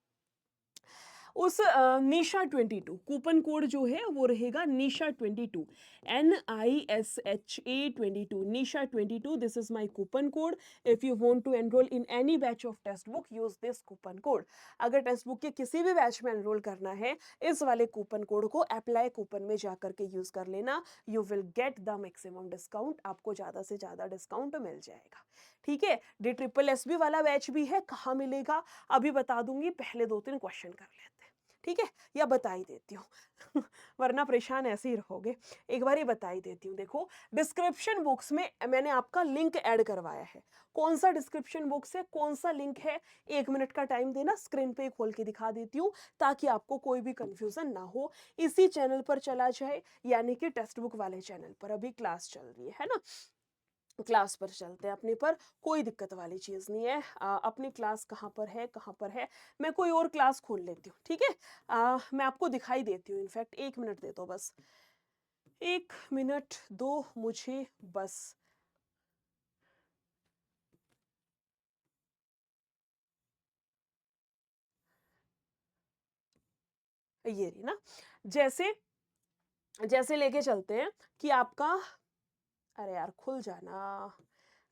उस निशा 22 कूपन कोड जो है वो रहेगा Nisha 22, NISHA 22, Nisha 22, this is my coupon code. If you want to enrol in any batch of textbook use this coupon code. अगर टेक्स्ट बुक के किसी भी बैच में एनरोल करना है, इस वाले कूपन कोड को अप्लाई कूपन में जाकर के यूज कर लेना, you will get the maximum discount, आपको ज्यादा से ज्यादा डिस्काउंट मिल जाएगा। ठीक है, DSSB वाला बैच भी है, कहाँ मिलेगा अभी बता दूंगी, पहले 2-3 क्वेश्चन कर लेते हैं। ठीक है, या बता ही देती हूँ वरना परेशान ऐसे ही रहोगे। एक बार ही बता ही देती हूँ। देखो डिस्क्रिप्शन बॉक्स में मैंने आपका लिंक ऐड करवाया है। कौन सा डिस्क्रिप्शन बॉक्स है, कौन सा लिंक है, 1 मिनट का टाइम देना, स्क्रीन पे खोल के दिखा देती हूँ ताकि आपको कोई भी कंफ्यूजन ना हो। इसी चैनल पर चला जाए, यानी कि टेक्स्ट बुक वाले चैनल पर अभी क्लास चल रही है ना, क्लास पर चलते हैं अपने पर, कोई दिक्कत वाली चीज़ नहीं है। अपनी क्लास कहाँ पर है, कहाँ पर है, मैं कोई और क्लास खोल लेती हूँ। ठीक है, मैं आपको दिखाई देती हूँ, इनफैक्ट 1 मिनट दे दो बस, 1 मिनट दो मुझे बस। ये रही ना, जैसे जैसे लेके चलते हैं कि आपका, अरे यार खुल जाना।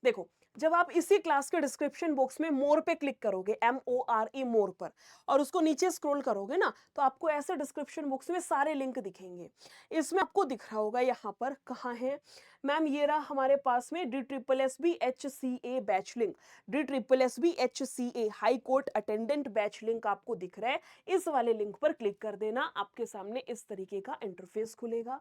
देखो जब आप इसी क्लास के डिस्क्रिप्शन बॉक्स में मोर पे क्लिक करोगे, MORE मोर पर, और उसको नीचे स्क्रॉल करोगे ना, तो आपको ऐसे डिस्क्रिप्शन बॉक्स में सारे लिंक दिखेंगे। इसमें आपको दिख रहा होगा यहाँ पर, कहाँ है मैम, ये रहा हमारे पास में DSSB HCA batch link, DSSB HCA high court attendant batch link आपको दिख रहा है। इस वाले लिंक पर क्लिक कर देना, आपके सामने इस तरीके का इंटरफेस खुलेगा।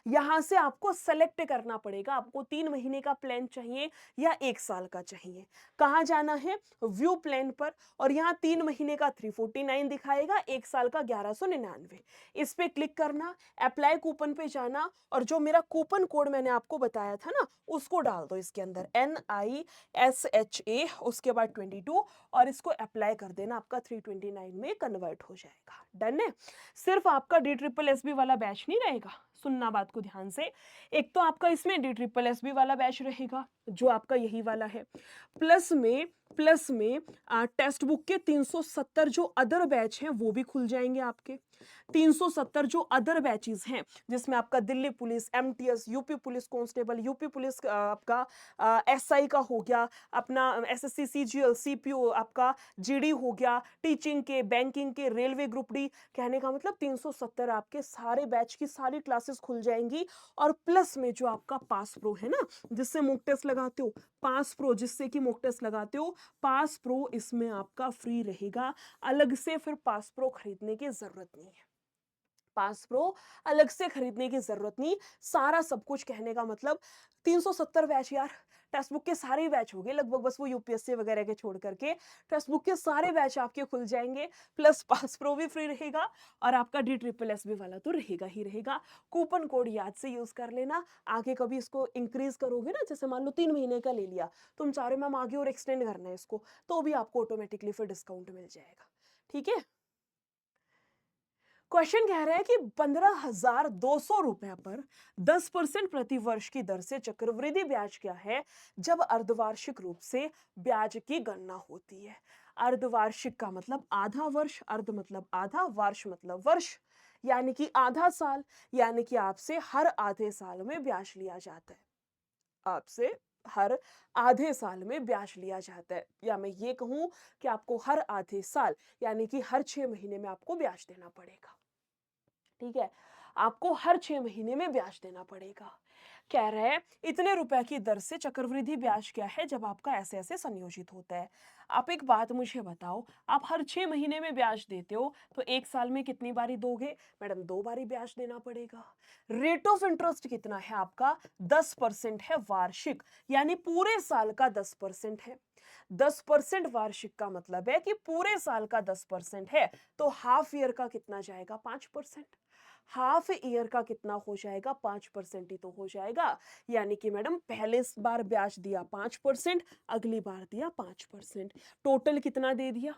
यहां से आपको सेलेक्ट करना पड़ेगा, आपको 3 महीने का प्लान चाहिए या 1 साल का चाहिए। कहां जाना है, व्यू प्लान पर, और यहाँ 3 महीने का 349 दिखाएगा, 1 साल का 1199। इस पे क्लिक करना, अप्लाई कूपन पे जाना, और जो मेरा कूपन कोड मैंने आपको बताया था ना, उसको डाल दो इसके अंदर, NISHA उसके बाद 22, और इसको अप्लाई कर देना, आपका 329 में कन्वर्ट हो जाएगा। डन है। सिर्फ आपका DSSB वाला बैच नहीं रहेगा, सुनना बात को ध्यान से, एक तो आपका इसमें DSSB वाला बैच रहेगा जो आपका यही वाला है, प्लस में टेक्स्ट बुक के 370 जो अदर बैच हैं वो भी खुल जाएंगे आपके। 370 जो अदर बैचेस हैं, जिसमें आपका Delhi police, MTS, UP police constable, UP police आपका SI का हो गया, अपना SSC CGL CPO, आपका GD हो गया, टीचिंग के, बैंकिंग के, रेलवे ग्रुप डी, कहने का मतलब 370 आपके सारे बैच की सारी क्लासेस खुल जाएंगी। और प्लस में जो आपका पास प्रो है ना, जिससे मॉक टेस्ट लगाते हो, पास प्रो जिससे कि मॉक टेस्ट लगाते हो, पास प्रो इसमें आपका फ्री रहेगा, अलग से फिर पास प्रो खरीदने की जरूरत नहीं है। पास प्रो अलग से खरीदने की जरूरत नहीं। सारा सब कुछ कहने का मतलब 370 बैच यार, टेक्स्ट बुक के सारे बैच हो गए लगभग, बस वो यूपीएससी वगैरह के छोड़ करके टेक्स्ट बुक के सारे बैच आपके खुल जाएंगे। प्लस पास प्रो भी फ्री रहेगा और आपका डी ट्रिपल एस बी वाला तो रहेगा ही रहेगा। कूपन कोड याद से यूज कर लेना। आगे कभी इसको इंक्रीज करोगे ना, जैसे मान लो 3 महीने का ले लिया, तुम चाह रहे हो मैम आगे और एक्सटेंड करना है इसको, तो भी आपको ऑटोमेटिकली फिर डिस्काउंट मिल जाएगा। ठीक है। क्वेश्चन कह रहा है कि 15,200 रुपए पर 10% प्रति वर्ष की दर से चक्रवृद्धि ब्याज क्या है जब अर्धवार्षिक रूप से ब्याज की गणना होती है। अर्धवार्षिक का मतलब आधा वर्ष, अर्ध मतलब आधा, वार्ष मतलब वर्ष, यानी कि आधा साल, यानी कि आपसे हर आधे साल में ब्याज लिया जाता है। आपसे हर आधे साल में ब्याज लिया जाता है, या मैं ये कहूं कि आपको हर आधे साल यानी कि हर 6 महीने में आपको ब्याज देना पड़ेगा। ठीक है, आपको हर 6 महीने में ब्याज देना पड़ेगा। कह रहे हैं इतने रुपए की दर से चक्रवृद्धि ब्याज क्या है जब आपका ऐसे ऐसे संयोजित होता है। आप एक बात मुझे बताओ, आप हर 6 महीने में ब्याज देते हो तो एक साल में कितनी बारी दोगे? मैडम 2 बारी ब्याज देना पड़ेगा। रेट ऑफ इंटरेस्ट कितना है आपका? 10% है वार्षिक, यानी पूरे साल का 10% है। 10% वार्षिक का मतलब है कि पूरे साल का 10% है, तो हाफ ईयर का कितना जाएगा? 5%। हाफ ईयर का कितना हो जाएगा? 5% ही तो हो जाएगा। यानी कि मैडम पहले बार ब्याज दिया 5%, अगली बार दिया 5%, टोटल कितना दे दिया?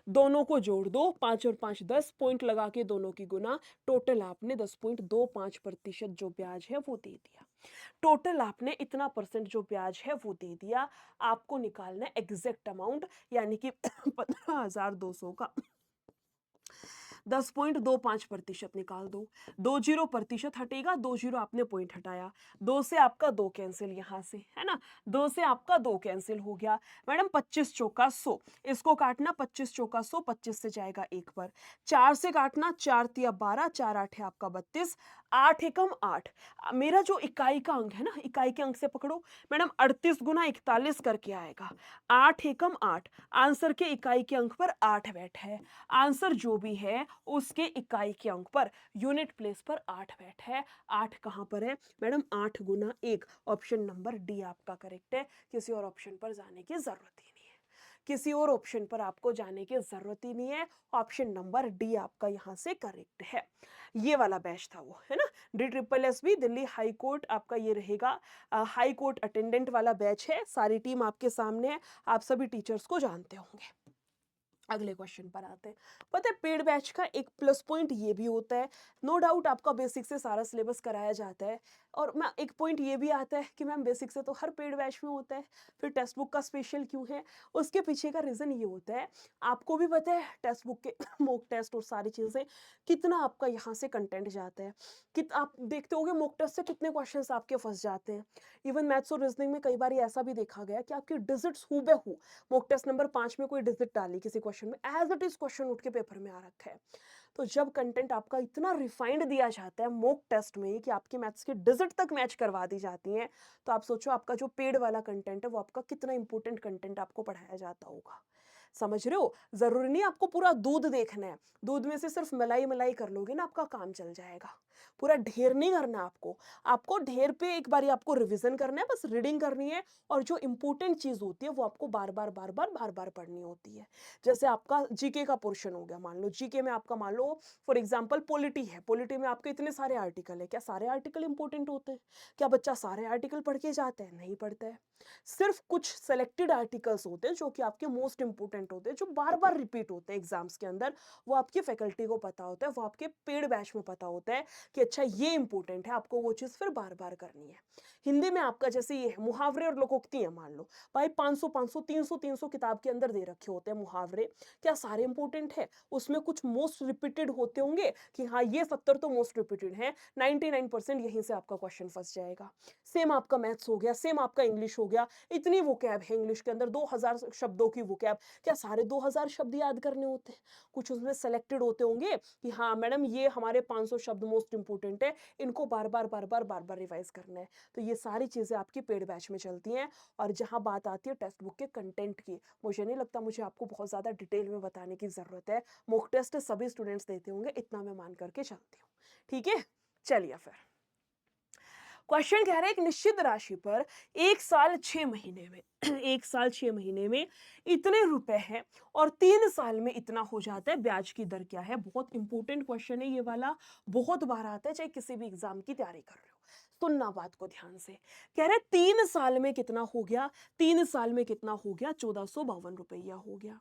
दोनों को जोड़ दो, 5 और 5 10, पॉइंट लगा के दोनों की गुना, टोटल आपने 10.25% जो ब्याज है वो दे दिया। टोटल आपने इतना परसेंट जो ब्याज है वो दे दिया। आपको निकालना है एग्जैक्ट अमाउंट, यानी कि 15,200 का 10.25% निकाल दो। 20% हटेगा, 20 आपने पॉइंट हटाया, 2 से आपका 2 कैंसिल, यहां से है ना, 2 से आपका 2 कैंसिल हो गया। मैडम 25 चौका 100, इसको काटना 25 चौका 100, 25 से जाएगा 1 पर, 4 से काटना, 4 तिया 12, 4 8 है आपका 32, 8 एकम 8। मेरा जो इकाई का अंक है ना, इकाई के अंक से पकड़ो मैडम, 38 गुना 41 करके आएगा, 8 एकम 8। आंसर के इकाई के अंक पर 8 बैठा है। आंसर जो भी है उसके इकाई के अंक पर, यूनिट प्लेस पर 8 बैठा है। 8 कहां पर है मैडम? 8 गुना 1, ऑप्शन नंबर डी आपका करेक्ट है। किसी और ऑप्शन पर जाने की जरूरत ही नहीं है, किसी और ऑप्शन पर आपको जाने की जरूरत ही नहीं है। ऑप्शन नंबर डी आपका यहां से करेक्ट है। ये वाला बैच था वो, है ना, D triple S B Delhi high court आपका ये रहेगा। हाई कोर्ट अटेंडेंट वाला बैच है। सारी टीम आपके सामने है, आप सभी टीचर्स को जानते होंगे। अगले क्वेश्चन पर आते हैं। पता है पेड बैच का एक प्लस पॉइंट ये भी होता है, नो डाउट आपका बेसिक से सारा सिलेबस कराया जाता है, और मैं एक पॉइंट ये भी आता है कि मैम बेसिक से तो हर पेड बैच में होता है, फिर टेक्स्ट बुक का स्पेशल क्यों है? उसके पीछे का रीजन ये होता है, आपको भी पता है टेक्स्ट बुक के मॉक टेस्ट और सारी चीजें कितना आपका यहाँ से कंटेंट जाता है, कि आप देखते होगे मॉक टेस्ट से कितने क्वेश्चन आपके फंस जाते हैं। इवन मैथ्स और रीजनिंग में कई बार ऐसा भी देखा गया कि आपकी डिजिट्स हूबहू मॉक टेस्ट नंबर 5 में कोई डिजिट डाली किसी क्वेश्चन में, एज इट इज क्वेश्चन उठ के पेपर में आ रखा है। तो जब कंटेंट आपका इतना रिफाइंड दिया जाता है मॉक टेस्ट में कि आपके मैथ्स की डिजिट तक मैच करवा दी जाती हैं, तो आप सोचो आपका जो पेड वाला कंटेंट है वो आपका कितना इंपॉर्टेंट कंटेंट आपको पढ़ाया जाता होगा। समझ रहे हो? जरूरी नहीं आपको पूरा दूध देखना है, दूध में से सिर्फ मलाई मलाई कर लोगे ना आपका काम चल जाएगा। पूरा ढेर नहीं करना आपको, आपको ढेर पे एक बार आपको रिवीजन करना है, बस रीडिंग करनी है, और जो इंपॉर्टेंट चीज होती है वो आपको बार बार बार बार बार बार पढ़नी होती है। जैसे आपका जीके का पोर्शन हो गया, मान लो जीके में आपका मान लो फॉर एग्जांपल पॉलिटी है, पॉलिटी में आपके इतने सारे आर्टिकल है, क्या सारे आर्टिकल इंपॉर्टेंट होते हैं? क्या बच्चा सारे आर्टिकल पढ़ के जाता है? नहीं पढ़ता है। सिर्फ कुछ सेलेक्टेड आर्टिकल्स होते हैं जो कि आपके मोस्ट इंपोर्टेंट होते हैं, जो बार बार रिपीट होते हैं एग्जाम्स के अंदर, वो आपकी फैकल्टी को पता होता है, वो आपके पेड बैच में पता होता है कि अच्छा ये इंपॉर्टेंट है, आपको वो चीज फिर बार बार करनी है। हिंदी में आपका जैसे ये है मुहावरे और लोकोक्ति है, मान लो भाई 500 500 300 300 किताब के अंदर दे रखे होते हैं मुहावरे, क्या सारे इंपॉर्टेंट है? उसमें कुछ मोस्ट रिपीटेड होते होंगे कि हाँ ये 70 तो मोस्ट रिपीटेड है, 99% यहीं से आपका क्वेश्चन फंस जाएगा। सेम आपका मैथ्स हो गया, सेम आपका इंग्लिश हो गया, इतनी वोकैब है इंग्लिश के अंदर, 2000 शब्दों की वोकैब, क्या सारे 2000 शब्द याद करने होते हैं? कुछ उसमें सेलेक्टेड होते होंगे कि हाँ मैडम ये हमारे 500 शब्द मोस्ट इंपॉर्टेंट है, इनको बार बार रिवाइज करना है। तो ये सारी चीजें आपकी पेड बैच में चलती हैं। और जहां बात आती है टेक्स्ट बुक के कंटेंट की, मुझे नहीं लगता मुझे आपको बहुत ज्यादा डिटेल में बताने की जरूरत है। मॉक टेस्ट सभी स्टूडेंट्स देते होंगे, इतना मैं मान करके चलती हूँ। ठीक है, चलिए फिर क्वेश्चन कह रहा है एक निश्चित राशि पर 1 साल 6 महीने में 1 साल 6 महीने में इतने रुपए हैं और 3 साल में इतना हो जाता है, ब्याज की दर क्या है? बहुत इंपॉर्टेंट क्वेश्चन है ये वाला, बहुत बार आता है, चाहे किसी भी एग्जाम की तैयारी कर रहे हो। सुनना बात को ध्यान से। कह रहे 3 साल में कितना हो गया? 3 साल में कितना हो गया? 1452 हो गया।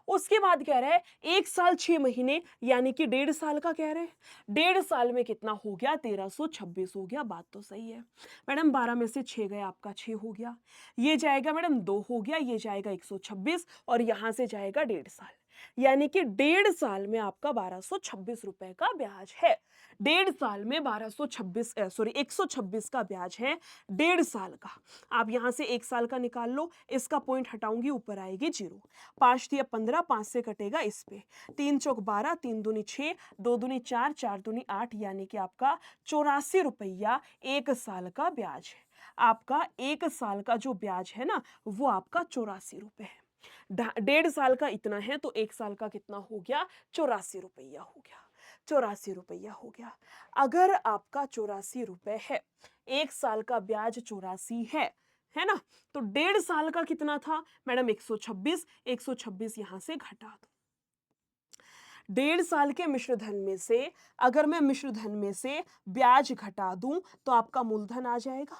उसके बाद कह रहा है 1 साल 6 महीने यानी कि 1.5 साल का कह रहे हैं। 1.5 साल में कितना हो गया? 1326 हो गया। बात तो सही है मैडम, 12 में से 6 गया, आपका 6 हो गया। ये जाएगा मैडम 2 हो गया, ये जाएगा 126 और यहां से जाएगा 1.5 साल, यानी कि 1.5 साल में आपका 1226 रुपए का ब्याज है। 1.5 साल में 126 का ब्याज है 1.5 साल का। आप यहां से 1 साल का निकाल लो, इसका पॉइंट हटाऊंगी, ऊपर आएगी 0। 5 दिया 15, 5 से कटेगा इस पे, 3 चौक 12, 3 दूनी 6, 2 दूनी 4, 4 दूनी 8, यानी कि आपका 84 रुपया 1 साल का ब्याज है। आपका 1 साल का जो ब्याज है ना, वो आपका 84 रुपए है। 1.5 साल का इतना है तो 1 साल का कितना हो गया? 84 रुपया हो गया। 84 रुपया हो गया। अगर आपका 84 रुपए है, 1 साल का ब्याज 84 है ना, तो 1.5 साल का कितना था मैडम? 126। 126 यहां से घटा दो। 1.5 साल के मिश्रधन में से अगर मैं मिश्रधन में से ब्याज घटा दूं तो आपका मूलधन आ जाएगा।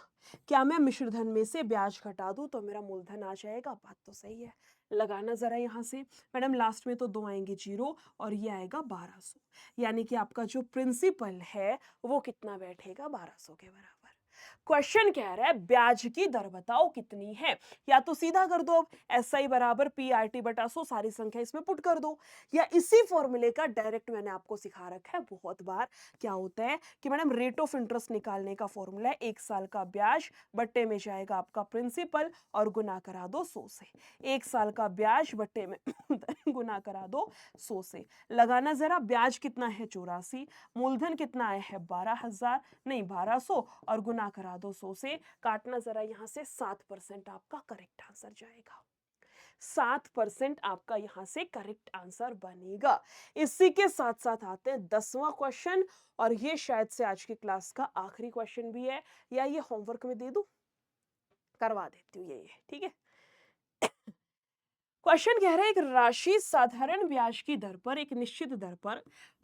क्या मैं मिश्रधन में से ब्याज घटा दूं तो मेरा मूलधन आ जाएगा? बात तो सही है। लगाना जरा यहां से मैडम, लास्ट में तो 2 आएंगे 0 और ये आएगा 1200, यानी कि आपका जो प्रिंसिपल है वो कितना बैठेगा? 1200 के बराबर। क्वेश्चन कह रहा है ब्याज की दर बताओ कितनी है। या तो सीधा कर दो, एस आई बराबर पी आर टी बटा 100, सारी संख्या इसमें पुट कर दो, या इसी फॉर्मूले का डायरेक्ट मैंने आपको सिखा रखा है बहुत बार। क्या होता है कि मैडम रेट ऑफ इंटरेस्ट निकालने का फॉर्मूला है 1 साल का ब्याज बट्टे में जाएगा आपका प्रिंसिपल और गुना करा दो 100 से। 1 साल का ब्याज बट्टे में गुना करा दो 100 से। लगाना जरा, ब्याज कितना है? 84, मूलधन कितना आया है? 12,000 नहीं 1200 और गुना करा दो 100 से। काटना जरा यहां से, 7% आपका करेक्ट आंसर जाएगा। 7% आपका यहां से करेक्ट आंसर बनेगा। इसी के साथ साथ आते हैं 10वां क्वेश्चन, और ये शायद से आज की क्लास का आखिरी क्वेश्चन भी है, या ये होमवर्क में दे दूं? करवा देती हूँ ये, ठीक है। क्वेश्चन कह रहा है एक राशि साधारण ब्याज की दर पर, एक निश्चित दर पर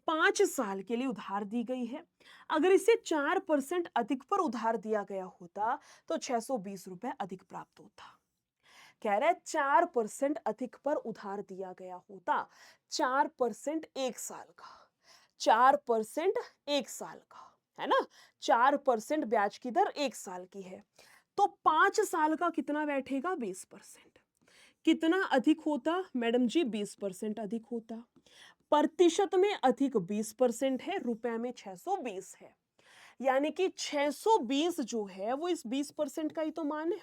5 साल के लिए उधार दी गई है। अगर इसे 4% अधिक पर उधार दिया गया होता तो 620 रुपए अधिक प्राप्त होता। कह रहा है 4% अधिक पर उधार दिया गया होता, 4% 1 साल का, 4% 1 साल का, है ना। 4% ब्याज की दर 1 साल की है, तो 5 साल का कितना बैठेगा? 20%। कितना अधिक होता मैडम जी? 20% अधिक होता। प्रतिशत में अधिक 20% है, रुपए में 620 है, यानी कि 620 जो है वो इस 20% का ही तो मान है।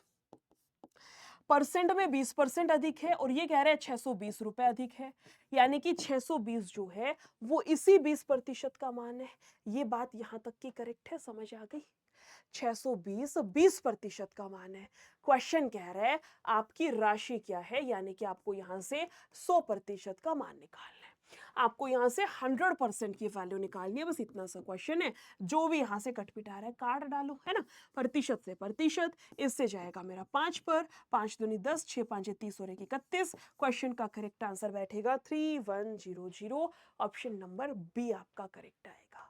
परसेंट में 20% अधिक है और ये कह रहे हैं 620 रुपए अधिक है, यानी कि 620 जो है वो इसी 20% का मान है। ये बात यहां तक की करेक्ट है, समझ आ गई? 620 20% का मान है। क्वेश्चन कह रहा है आपकी राशि क्या है, यानी कि आपको यहां से 100% का मान निकालना है। आपको यहां से 100% की वैल्यू निकालनी है, बस इतना सा क्वेश्चन है। जो भी यहां से कटपिटा रहा है काट डालो, है ना। प्रतिशत से प्रतिशत, इससे जाएगा मेरा 5 पर, 5 दूनी 10, 6 5 30 और 1 31। क्वेश्चन का करेक्ट आंसर बैठेगा 3100। ऑप्शन नंबर बी आपका करेक्ट आएगा।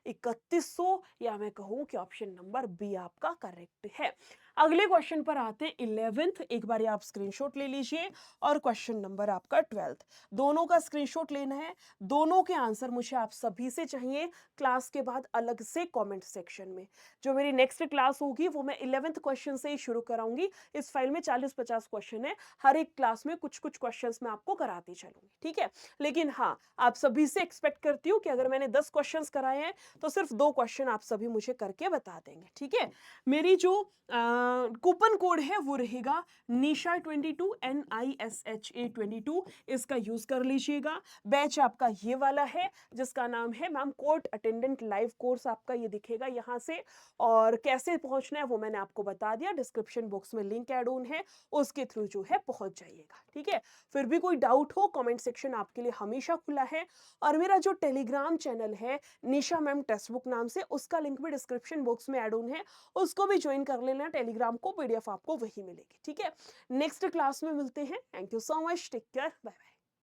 3100, या मैं कहूं कि ऑप्शन नंबर बी आपका करेक्ट है। अगले क्वेश्चन पर आते हैं 11th। एक बार आप स्क्रीनशॉट ले लीजिए, और क्वेश्चन नंबर आपका 12th, दोनों का स्क्रीनशॉट लेना है। दोनों के आंसर मुझे आप सभी से चाहिए क्लास के बाद अलग से कमेंट सेक्शन में। जो मेरी नेक्स्ट क्लास होगी वो मैं 11th क्वेश्चन से ही शुरू कराऊंगी। इस फाइल में 40-50 क्वेश्चन है, हर एक क्लास में कुछ कुछ क्वेश्चन मैं आपको कराती चलूंगी, ठीक है। लेकिन हाँ, आप सभी से एक्सपेक्ट करती हूँ कि अगर मैंने 10 क्वेश्चन कराए हैं तो सिर्फ 2 क्वेश्चन आप सभी मुझे करके बता देंगे, ठीक है। मेरी जो कूपन कोड है वो रहेगा निशा 22, NISHA 22, इसका यूज कर लीजिएगा। बैच आपका ये वाला है जिसका नाम है ma'am court attendant live course, आपका ये दिखेगा यहाँ से। और कैसे पहुंचना है वो मैंने आपको बता दिया, डिस्क्रिप्शन बॉक्स में लिंक ऐड ऑन है, उसके थ्रू जो है पहुंच जाइएगा, ठीक है। फिर भी कोई डाउट हो, कमेंट सेक्शन आपके लिए हमेशा खुला है। और मेरा जो टेलीग्राम चैनल है निशा मैम टेक्स्ट बुक नाम से, उसका लिंक भी डिस्क्रिप्शन बॉक्स में ऐड ऑन है, उसको भी ज्वाइन कर लेना। टेलीग्राम को PDF आपको वही मिलेगी, ठीक है। नेक्स्ट क्लास में मिलते हैं। Thank you so much, take care, bye bye.